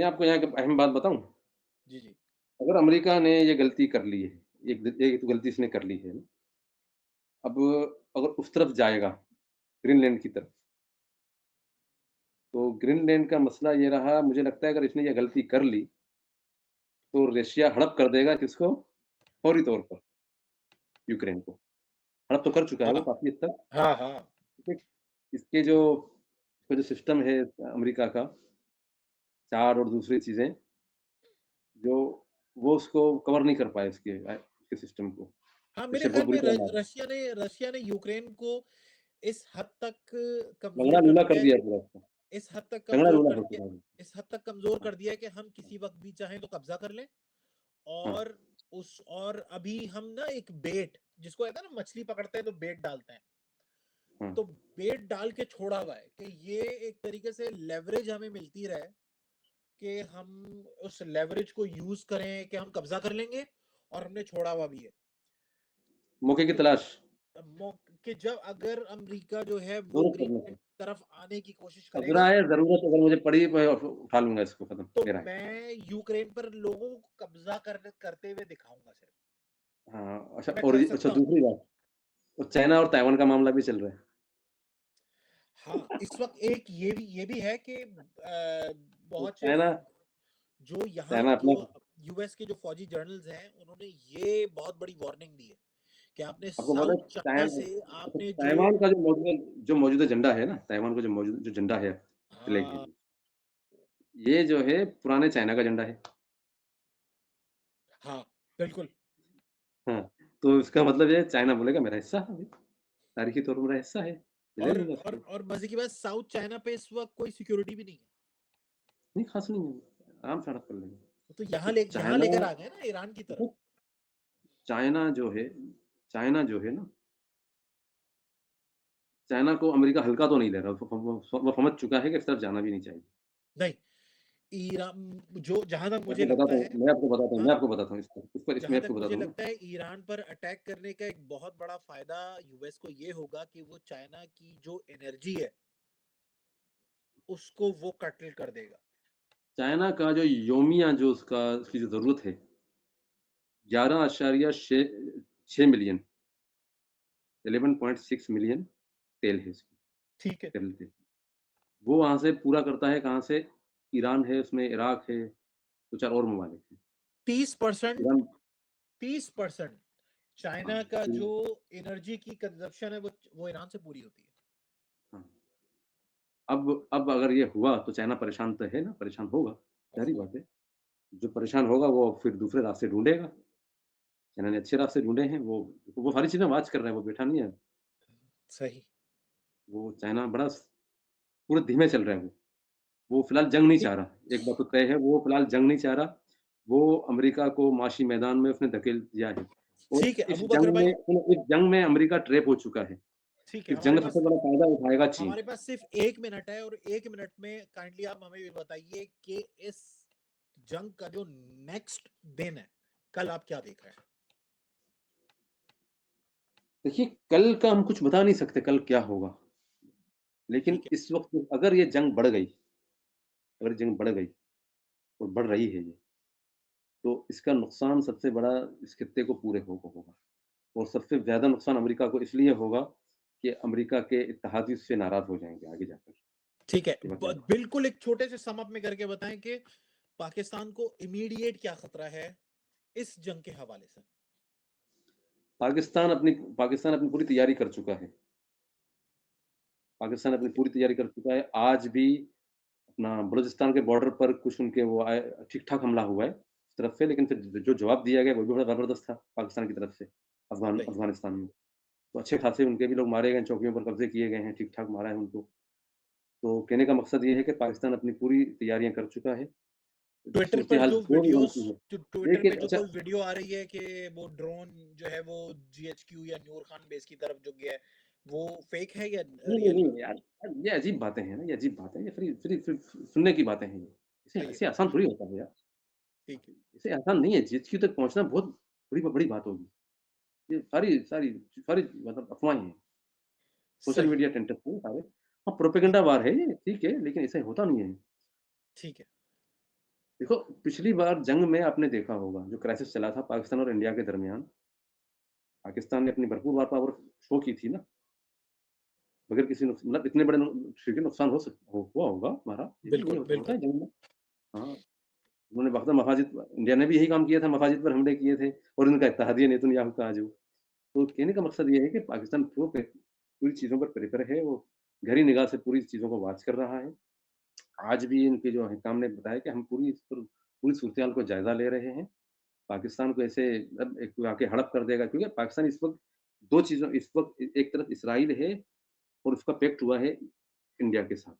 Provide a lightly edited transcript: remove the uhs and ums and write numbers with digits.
मैं आपको यहाँ एक अहम बात बताऊँ? जी, जी। अगर अमेरिका ने ये गलती कर ली है, एक तो गलती इसने कर ली है। अब अगर उस तरफ जाएगा, ग्रीनलैंड की तरफ, तो ग्रीनलैंड का मसला ये रहा मुझे लगता है अगर इसने ये गलती कर ली, तो रशिया हड़प कर देगा किसको? फौरी तौर पर यूक्रेन को। हड़प तो कर चुका है वो हाँ, काफ़ी हद तक, हाँ, हाँ। ठीक है? इसके जो इसका जो सिस्टम है अमेरिका का, 4 और दूसरी चीज़ें, जो वो उसको कवर नहीं कर पाए उसके सिस्टम को। हाँ, मेरे रशिया बहुत ख़्याल बुरी में तरह मारा, रशिया ने यूक्रेन को इस हद तक लंगड़ा कमज़ोर कर लूला कर दिया है दिया है पूरा उसको, इस हद तक लंगड़ा कमज़ोर लूला कर हो दिया चुका है वो। इस हद तक कमज़ोर हाँ, कर दिया है कि हम किसी वक़्त भी चाहें तो कब्ज़ा कर लें हाँ, और और अभी हम ना एक बेट जिसको कहते हैं ना मछली पकड़ते हैं तो बेट डालते हैं। हाँ। तो बेट डाल के छोड़ा हुआ है कि ये एक तरीके से लेवरेज हमें मिलती रहे कि हम उस लेवरेज को यूज़ करें कि हम कब्ज़ा कर लेंगे और हमने छोड़ा हुआ भी है। मौके की तो तलाश, कि जब अगर अमेरिका जो है वो ज़रूरत पड़ने ग्रीनलैंड पे। की तरफ आने की कोशिश खतरा करेगा, है, ज़रूरत अगर मुझे पड़ी मैं उठा लूँगा इसको खत्म, तो मेरा है। मैं यूक्रेन पर लोगों को कब्ज़ा करते हुए दिखाऊँगा सिर्फ़। हाँ, अच्छा मैं और कर अच्छा सकता हूँ। दूसरी बात, वो चाइना और ताइवान का मामला भी चल रहा है। हाँ, इस वक़्त एक ये भी है कि तो बहुत से चाइना जो यहाँ चाइना जो अपना यूएस के जो फौजी जर्नल्स हैं, उन्होंने ये बहुत बड़ी वार्निंग दी है कि आपने आपको पता साउथ है चाइना से अच्छा आपने जो ताइवान का जो मौजूदा झंडा है ना, ताइवान का जो झंडा है, फ्लैग है, हाँ, ये जो है पुराने चाइना का झंडा है। हाँ, बिल्कुल। हाँ, तो इसका मतलब ये है चाइना बोलेगा मेरा हिस्सा है भाई, तारीखी तौर पर मेरा हिस्सा है, मैं ले और लूँगा और उसको। और मज़े की बात साउथ चाइना पे इस वक़्त कोई सिक्योरिटी भी नहीं है। नहीं ख़ास नहीं है, आराम से हड़प कर लेंगे। तो तो यहाँ चाइना लेकर आ गए ना ईरान की तरह। देखो चाइना जो है चाइना जो है ना, चाइना को अमेरिका हल्का तो नहीं ले रहा, वो समझ चुका है कि इस तरफ जाना भी नहीं चाहिए। नहीं, ईरान जो जहाँ तक मैं मुझे आपको लगता बताता हूँ है मैं आपको बताता हूँ हाँ, मैं आपको बताता हूँ इसमें जहाँ तक आपको बताता मुझे हूँ ना, लगता है ईरान पर अटैक करने का एक बहुत बड़ा फ़ायदा यूएस को ये होगा कि वो चाइना की जो एनर्जी है, उसको वो कर्टेल कर देगा। चाइना का जो योमिया जो उसकी जो ज़रूरत है, 11.6 मिलियन, 11.6 मिलियन तेल है इसकी, ठीक है। तेल तेल। वो वहाँ से पूरा करता है कहाँ से? ईरान है, उसमें इराक है, 2-4 और ममालिक हैं। 30% ईरान 30% हाँ, चाइना का तो जो एनर्जी की कंज़म्पशन है वो ईरान से पूरी होती है। हाँ, अब अगर ये हुआ तो चाइना परेशान तो है ना, परेशान होगा, ज़ाहिर-सी हो बात है। जो परेशान होगा वो फिर दूसरे रास्ते ढूँढेगा। चाइना ने अच्छे रास्ते ढूँढे हैं, वो सारी चीज़ें वॉच कर रहा है, वो बैठा नहीं है। सही। वो चाइना बड़ा पूरे धीमे चल रहा है वो। वो फिलहाल जंग नहीं इ चाह रहा। एक बात तो तय है, वो फिलहाल जंग नहीं चाह रहा। वो अमेरिका को माशी मैदान में उसने धकेल दिया है और ठीक है, अबू बकर भाई इस जंग में अमेरिका ट्रैप हो चुका है। ठीक है, इस जंग का सबसे बड़ा फ़ायदा उठाएगा चीन। हमारे पास सिर्फ़ 1 मिनट है और 1 मिनट में काइंडली आप हमें ये बताइए कि इस जंग का जो नेक्स्ट दिन है, कल आप क्या देख रहे हैं? देखिए, कल का हम कुछ बता नहीं सकते कल क्या होगा। लेकिन ठीक है, इस वक़्त अगर ये जंग बढ़ गई अगर ये जंग बढ़ गई और बढ़ रही है ये, तो इसका नुकसान सबसे बड़ा इस खित्ते को पूरे को होगा और सबसे ज़्यादा नुकसान अमेरिका को इसलिए होगा कि अमेरिका के इत्तेहादी उससे नाराज़ हो जाएँगे आगे जाकर। ठीक है। ये बात बिल्कुल एक छोटे से सम अप में करके बताएँ कि पाकिस्तान को इमीडिएट क्या खतरा है इस जंग के हवाले से? पाकिस्तान अपनी पूरी तैयारी कर चुका है। पाकिस्तान अपनी ठीक है, पूरी तैयारी कर चुका है। आज भी अपना बलूचिस्तान के बॉर्डर पर कुछ उनके वो आए ठीक-ठाक हमला हुआ है, उस तरफ से लेकिन फिर जो जवाब दिया गया वो भी बड़ा ज़बरदस्त था पाकिस्तान की तरफ से, सही। अफ़गानिस्तान में। तो अच्छे खासे उनके भी लोग मारे गए, चौकियों पर कब्ज़े किए गए हैं, ठीक-ठाक मारा है उनको। तो कहने का मकसद ये है कि पाकिस्तान अपनी पूरी तैयारियाँ कर चुका है। सूरत-ए-हाल जो भी बनती है ट्विटर पे देखिए जो अच्छा कोई वीडियो आ रही है कि वो ड्रोन जो है वो जीएचक्यू या नूर खान बेस की तरफ जो गया है, वो फेक है या नहीं, नहीं, रियल में? नहीं यार, ये अजीब बातें हैं ना, ये अजीब बातें हैं, ये फ्री फ्री फ्री सुनने की बातें हैं ये। इसे सही है, ऐसे आसान थोड़ी होता है यार। ठीक है। इसे आसान नहीं है, जीएचक्यू तक पहुँचना बहुत बड़ी बड़ी बात होगी। ये सारी सारी सारी मतलब अफ़वाहें हैं। सोशल सही, मीडिया टेंटर्स हैं सारे। हाँ, ठीक प्रोपेगेंडा वार है ये, ठीक है, लेकिन ऐसे होता नहीं है। ठीक है। देखो, पिछली बार जंग में आपने देखा होगा, जो क्राइसिस चला था पाकिस्तान और इंडिया के दरमियान, पाकिस्तान ने अपनी भरपूर वार पावर शो की थी ना, बगैर किसी मतलब इतने बड़े ठीक है, नुकसान हो हुआ होगा हमारा, ये भी नहीं बिल्कुल, होता होता बिल्कुल। है जंग में। हाँ, उन्होंने वक़्तन मफाजित इंडिया ने भी यही काम किया था, मफाजित पर हमले किए थे और इनका इत्तेहादिया नेतन्याहू का जो। तो कहने का मकसद ये है कि पाकिस्तान पूरी चीज़ों पर प्रिपेयर है, वो गहरी निगाह से पूरी चीज़ों को वॉच कर रहा है। आज भी इनके जो हुकाम ने बताया कि हम पूरी सूरत-ए-हाल को जायज़ा ले रहे हैं। पाकिस्तान को ऐसे अब एक कोई आके हड़प कर देगा क्योंकि पाकिस्तान इस वक़्त 2 चीज़ों इस वक़्त एक तरफ इसराइल है और उसका पैक्ट हुआ है इंडिया के साथ।